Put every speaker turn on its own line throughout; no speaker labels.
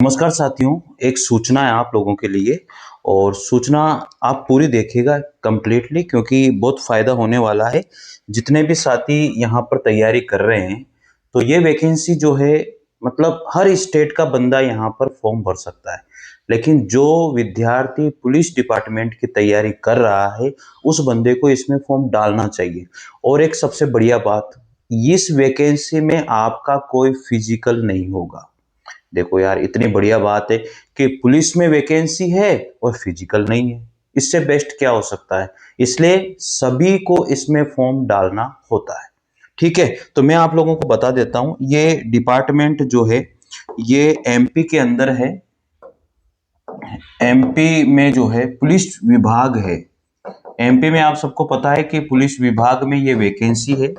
नमस्कार साथियों, एक सूचना है आप लोगों के लिए और सूचना आप पूरी देखिएगा कंप्लीटली क्योंकि बहुत फ़ायदा होने वाला है। जितने भी साथी यहाँ पर तैयारी कर रहे हैं, तो ये वैकेंसी जो है मतलब हर स्टेट का बंदा यहाँ पर फॉर्म भर सकता है। लेकिन जो विद्यार्थी पुलिस डिपार्टमेंट की तैयारी कर रहा है, उस बंदे को इसमें फॉर्म डालना चाहिए। और एक सबसे बढ़िया बात, इस वैकेंसी में आपका कोई फिजिकल नहीं होगा। देखो यार, इतनी बढ़िया बात है कि पुलिस में वैकेंसी है और फिजिकल नहीं है। इससे बेस्ट क्या हो सकता है। इसलिए सभी को इसमें फॉर्म डालना होता है। ठीक है, तो मैं आप लोगों को बता देता हूं, ये डिपार्टमेंट जो है ये एमपी के अंदर है। एमपी में जो है पुलिस विभाग है। एमपी में आप सबको पता है कि पुलिस विभाग में ये वैकेंसी है।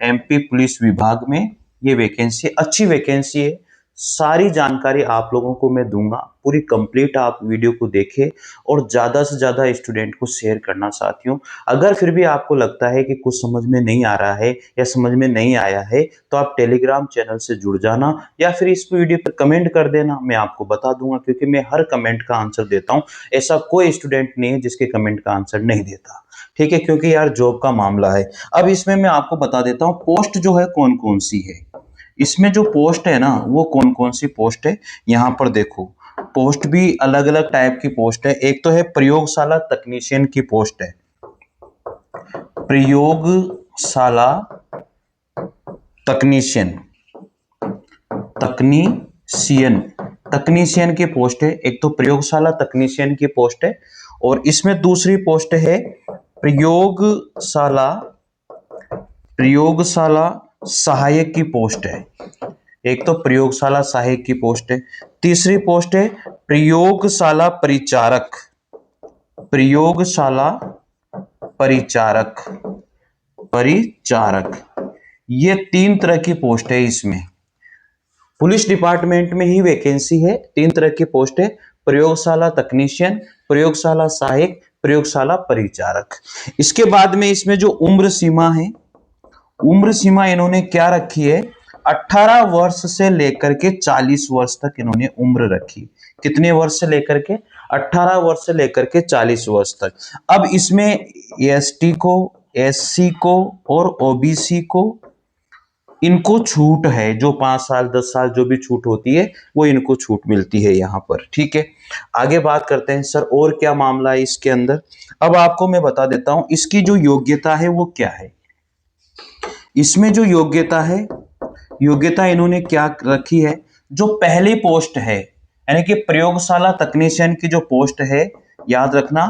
एमपी पुलिस विभाग में ये वैकेंसी अच्छी वैकेंसी है। सारी जानकारी आप लोगों को मैं दूंगा, पूरी कंप्लीट आप वीडियो को देखें और ज़्यादा से ज़्यादा स्टूडेंट को शेयर करना साथियों। अगर फिर भी आपको लगता है कि कुछ समझ में नहीं आ रहा है या समझ में नहीं आया है, तो आप टेलीग्राम चैनल से जुड़ जाना या फिर इस वीडियो पर कमेंट कर देना, मैं आपको बता दूंगा क्योंकि मैं हर कमेंट का आंसर देता हूँ। ऐसा कोई स्टूडेंट नहीं है जिसके कमेंट का आंसर नहीं देता। ठीक है, क्योंकि यार जॉब का मामला है। अब इसमें मैं आपको बता देता हूँ पोस्ट जो है कौन कौन सी है। इसमें जो पोस्ट है ना, वो कौन कौन सी पोस्ट है यहाँ पर देखो। पोस्ट भी अलग अलग टाइप की पोस्ट है। एक तो है प्रयोगशाला तकनीशियन की पोस्ट है। प्रयोगशाला तकनीशियन तकनीशियन तकनीशियन की पोस्ट है। एक तो प्रयोगशाला तकनीशियन की पोस्ट है और इसमें दूसरी पोस्ट है प्रयोगशाला प्रयोगशाला सहायक की पोस्ट है। एक तो प्रयोगशाला सहायक की पोस्ट है। तीसरी पोस्ट है प्रयोगशाला परिचारक। प्रयोगशाला परिचारक परिचारक ये तीन तरह की पोस्ट है। इसमें पुलिस डिपार्टमेंट में ही वैकेंसी है। तीन तरह की पोस्ट है, प्रयोगशाला तकनीशियन, प्रयोगशाला सहायक, प्रयोगशाला परिचारक। इसके बाद में इसमें जो उम्र सीमा है, उम्र सीमा इन्होंने क्या रखी है, 18 वर्ष से लेकर के 40 वर्ष तक इन्होंने उम्र रखी। कितने वर्ष से लेकर के, 18 वर्ष से लेकर के 40 वर्ष तक। अब इसमें एसटी को, एससी को और ओबीसी को इनको छूट है। जो 5 साल 10 साल जो भी छूट होती है वो इनको छूट मिलती है यहाँ पर। ठीक है, आगे बात करते हैं सर और क्या मामला है इसके अंदर। अब आपको मैं बता देता हूं इसकी जो योग्यता है वो क्या है। इसमें जो योग्यता है, योग्यता इन्होंने क्या रखी है, जो पहली पोस्ट है यानी कि प्रयोगशाला तकनीशियन की जो पोस्ट है, याद रखना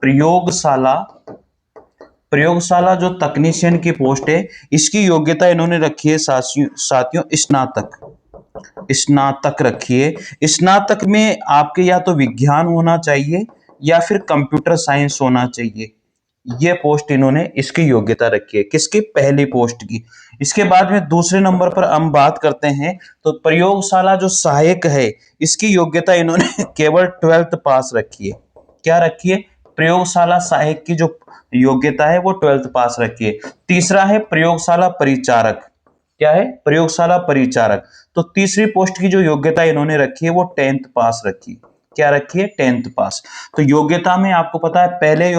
प्रयोगशाला प्रयोगशाला जो तकनीशियन की पोस्ट है, इसकी योग्यता इन्होंने रखी है साथियों स्नातक। स्नातक रखी है। स्नातक में आपके या तो विज्ञान होना चाहिए या फिर कंप्यूटर साइंस होना चाहिए। ये पोस्ट इन्होंने इसकी योग्यता रखी है, किसकी, पहली पोस्ट की। इसके बाद में दूसरे नंबर पर हम बात करते हैं तो प्रयोगशाला जो सहायक है, इसकी योग्यता इन्होंने केवल 12th पास रखी है। क्या रखी है, प्रयोगशाला सहायक की जो योग्यता है वो 12th पास रखी है। तीसरा है प्रयोगशाला परिचारक। क्या है, प्रयोगशाला परिचारक। तो तीसरी पोस्ट की जो योग्यता इन्होंने रखी है वो 10th पास रखी है। क्या रखी है, 10th पास। तो योग्यता में आपको पता है पहले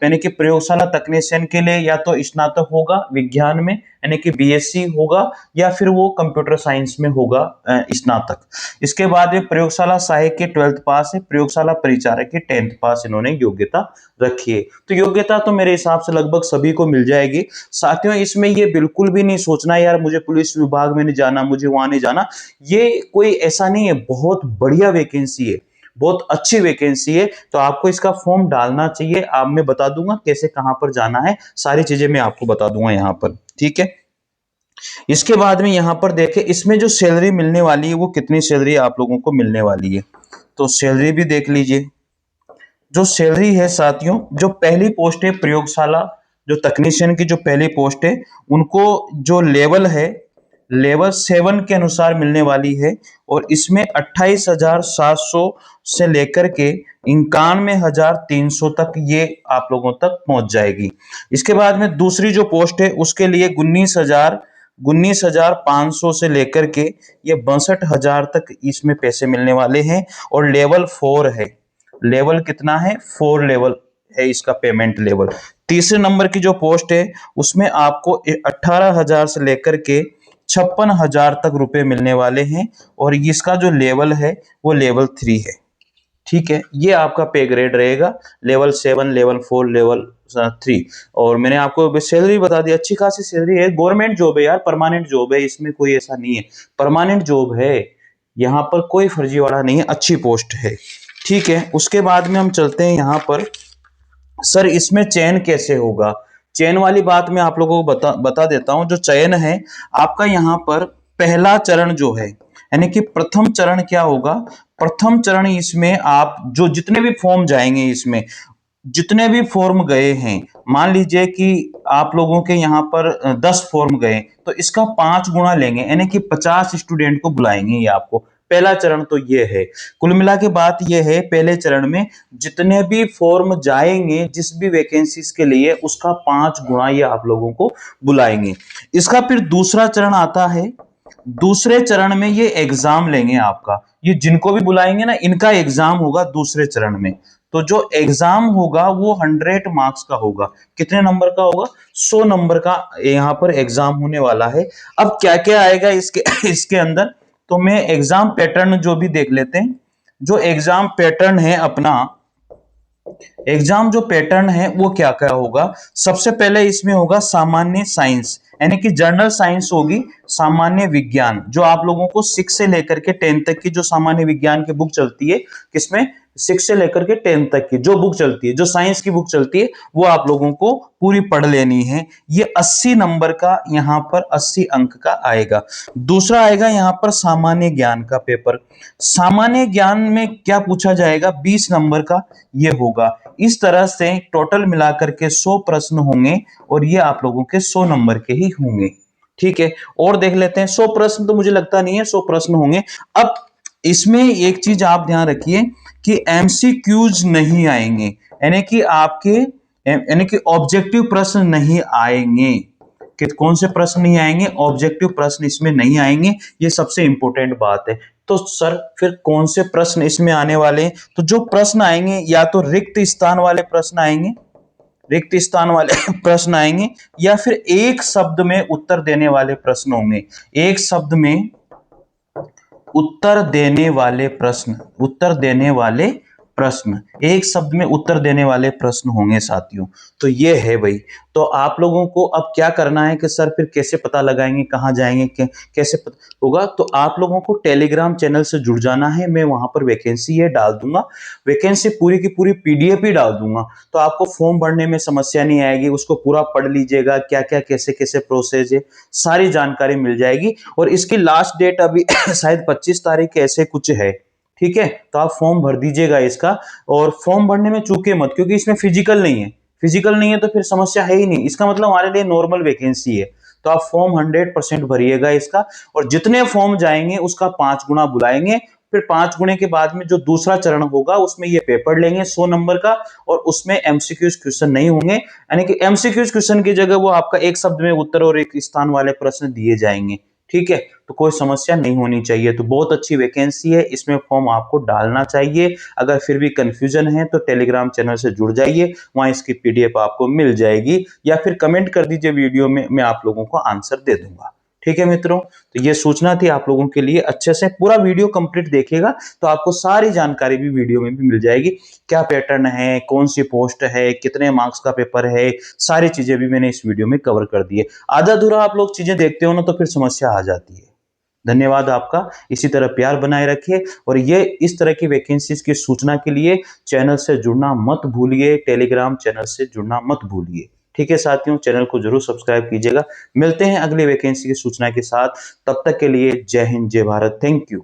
यानी कि प्रयोगशाला तकनीशियन के लिए या तो स्नातक होगा विज्ञान में यानी कि बीएससी होगा या फिर वो कंप्यूटर साइंस में होगा स्नातक। इसके बाद में प्रयोगशाला सहायक के 12th पास है, प्रयोगशाला परिचारक के 10th पास इन्होंने योग्यता रखी है। तो योग्यता तो मेरे हिसाब से लगभग सभी को मिल जाएगी साथियों। इसमें ये बिल्कुल भी नहीं सोचना यार मुझे पुलिस विभाग में नहीं जाना, मुझे वहां नहीं जाना, ये कोई ऐसा नहीं है। बहुत बढ़िया वैकेंसी है, बहुत अच्छी वैकेंसी है। तो आपको इसका फॉर्म डालना चाहिए। आप मैं बता दूंगा कैसे कहां पर जाना है, सारी चीजें मैं आपको बता दूंगा यहां पर। ठीक है, इसके बाद में यहां पर देखें इसमें जो सैलरी मिलने वाली है वो कितनी सैलरी आप लोगों को मिलने वाली है। तो सैलरी भी देख लीजिए। जो सैलरी है साथियों, जो पहली पोस्ट है प्रयोगशाला जो तकनीशियन की जो पहली पोस्ट है, उनको जो लेवल है लेवल 7 के अनुसार मिलने वाली है और इसमें 28,700 से लेकर के 91,300 तक ये आप लोगों तक पहुंच जाएगी। इसके बाद में दूसरी जो पोस्ट है उसके लिए 19,500 से लेकर के ये 62,000 तक इसमें पैसे मिलने वाले हैं। और लेवल 4 है, लेवल कितना है, 4 लेवल है इसका पेमेंट लेवल। तीसरे नंबर की जो पोस्ट है उसमें आपको 18,000 से लेकर के 56,000 तक रुपए मिलने वाले हैं। और इसका जो लेवल है वो लेवल 3 है। ठीक है, ये आपका पे ग्रेड रहेगा, लेवल 7, लेवल 4, लेवल 3। और मैंने आपको सैलरी बता दी, अच्छी खासी सैलरी है, गवर्नमेंट जॉब है यार, परमानेंट जॉब है, इसमें कोई ऐसा नहीं है, परमानेंट जॉब है, यहाँ पर कोई फर्जीवाड़ा नहीं है, अच्छी पोस्ट है। ठीक है, उसके बाद में हम चलते हैं यहाँ पर, सर इसमें चयन कैसे होगा। चयन वाली बात मैं आप लोगों को बता देता हूं। जो चयन है आपका यहाँ पर पहला चरण जो है, यानी कि प्रथम चरण क्या होगा, प्रथम चरण इसमें आप जो जितने भी फॉर्म जाएंगे, इसमें जितने भी फॉर्म गए हैं, मान लीजिए कि आप लोगों के यहाँ पर 10 फॉर्म गए, तो इसका 5 गुना लेंगे, यानी कि 50 स्टूडेंट को बुलाएंगे ये आपको। पहला चरण तो ये है। कुल मिला के बात ये है, पहले चरण में जितने भी फॉर्म जाएंगे जिस भी वैकेंसीज के लिए, उसका 5 गुना ये आप लोगों को बुलाएंगे। इसका फिर दूसरा चरण आता है। दूसरे चरण में ये एग्जाम लेंगे आपका, ये जिनको भी बुलाएंगे ना, इनका एग्जाम होगा दूसरे चरण में। तो जो एग्जाम होगा वो 100 मार्क्स का होगा। कितने नंबर का होगा, 100 नंबर का यहाँ पर एग्जाम होने वाला है। अब क्या क्या आएगा इसके इसके अंदर, तो मैं एग्जाम पैटर्न जो भी देख लेते हैं। जो एग्जाम पैटर्न है अपना, एग्जाम जो पैटर्न है वो क्या क्या होगा। सबसे पहले इसमें होगा सामान्य साइंस, यानी कि जनरल साइंस होगी, सामान्य विज्ञान, जो आप लोगों को 6 से लेकर के 10 तक की जो सामान्य विज्ञान की बुक चलती है, किसमें 6 से लेकर के 10 तक की जो बुक चलती है, जो साइंस की बुक चलती है, वो आप लोगों को पूरी पढ़ लेनी है। ये 80 नंबर का यहाँ पर 80 अंक का आएगा। दूसरा आएगा यहाँ पर सामान्य ज्ञान का पेपर। सामान्य ज्ञान में क्या पूछा जाएगा, 20 नंबर का ये होगा। इस तरह से टोटल मिलाकर के 100 प्रश्न होंगे और ये आप लोगों के 100 नंबर के ही होंगे। ठीक है, और देख लेते हैं। 100 प्रश्न तो मुझे लगता नहीं है 100 प्रश्न होंगे। अब इसमें एक चीज आप ध्यान रखिए कि एमसीक्यूज नहीं आएंगे, यानी कि आपके यानी कि ऑब्जेक्टिव प्रश्न नहीं आएंगे। कि कौन से प्रश्न नहीं आएंगे, ऑब्जेक्टिव प्रश्न इसमें नहीं आएंगे, ये सबसे इंपॉर्टेंट बात है। तो सर फिर कौन से प्रश्न इसमें आने वाले हैं, तो जो प्रश्न आएंगे या तो रिक्त स्थान वाले प्रश्न आएंगे, रिक्त स्थान वाले प्रश्न आएंगे, या फिर एक शब्द में उत्तर देने वाले प्रश्न होंगे। एक शब्द में उत्तर देने वाले प्रश्न, उत्तर देने वाले प्रश्न, एक शब्द में उत्तर देने वाले प्रश्न होंगे साथियों। तो ये है भाई। तो आप लोगों को अब क्या करना है कि सर फिर कैसे पता लगाएंगे, कहाँ जाएंगे, कैसे होगा, तो आप लोगों को टेलीग्राम चैनल से जुड़ जाना है। मैं वहां पर वैकेंसी ये डाल दूंगा, वैकेंसी पूरी की पूरी पीडीएफ ही डाल दूंगा, तो आपको फॉर्म भरने में समस्या नहीं आएगी। उसको पूरा पढ़ लीजिएगा, क्या क्या कैसे कैसे प्रोसेस है, सारी जानकारी मिल जाएगी। और इसकी लास्ट डेट अभी शायद 25 तारीख ऐसे कुछ है। ठीक है, तो आप फॉर्म भर दीजिएगा इसका। और फॉर्म भरने में चूके मत, क्योंकि इसमें फिजिकल नहीं है, फिजिकल नहीं है तो फिर समस्या है ही नहीं। इसका मतलब हमारे लिए नॉर्मल वैकेंसी है। तो आप फॉर्म 100% भरिएगा इसका, और जितने फॉर्म जाएंगे उसका 5 गुना बुलाएंगे। फिर 5 गुने के बाद में जो दूसरा चरण होगा उसमें ये पेपर लेंगे 100 नंबर का, और उसमें एमसीक्यूज क्वेश्चन नहीं होंगे, यानी कि एमसीक्यूज क्वेश्चन की जगह वो आपका एक शब्द में उत्तर और एक स्थान वाले प्रश्न दिए जाएंगे। ठीक है, तो कोई समस्या नहीं होनी चाहिए। तो बहुत अच्छी वैकेंसी है, इसमें फॉर्म आपको डालना चाहिए। अगर फिर भी कंफ्यूजन है तो टेलीग्राम चैनल से जुड़ जाइए, वहां इसकी पीडीएफ आपको मिल जाएगी, या फिर कमेंट कर दीजिए वीडियो में, मैं आप लोगों को आंसर दे दूंगा। ठीक है मित्रों, तो ये सूचना थी आप लोगों के लिए। अच्छे से पूरा वीडियो कंप्लीट देखिएगा तो आपको सारी जानकारी भी वीडियो में भी मिल जाएगी। क्या पैटर्न है, कौन सी पोस्ट है, कितने मार्क्स का पेपर है, सारी चीजें भी मैंने इस वीडियो में कवर कर दी है। आधा अधूरा आप लोग चीजें देखते हो ना तो फिर समस्या आ जाती है। धन्यवाद आपका, इसी तरह प्यार बनाए रखिए। और ये इस तरह की वैकेंसीज की सूचना के लिए चैनल से जुड़ना मत भूलिए, टेलीग्राम चैनल से जुड़ना मत भूलिए। ठीक है साथियों, चैनल को जरूर सब्सक्राइब कीजिएगा। मिलते हैं अगली वैकेंसी की सूचना के साथ, तब तक के लिए जय हिंद, जय भारत, थैंक यू।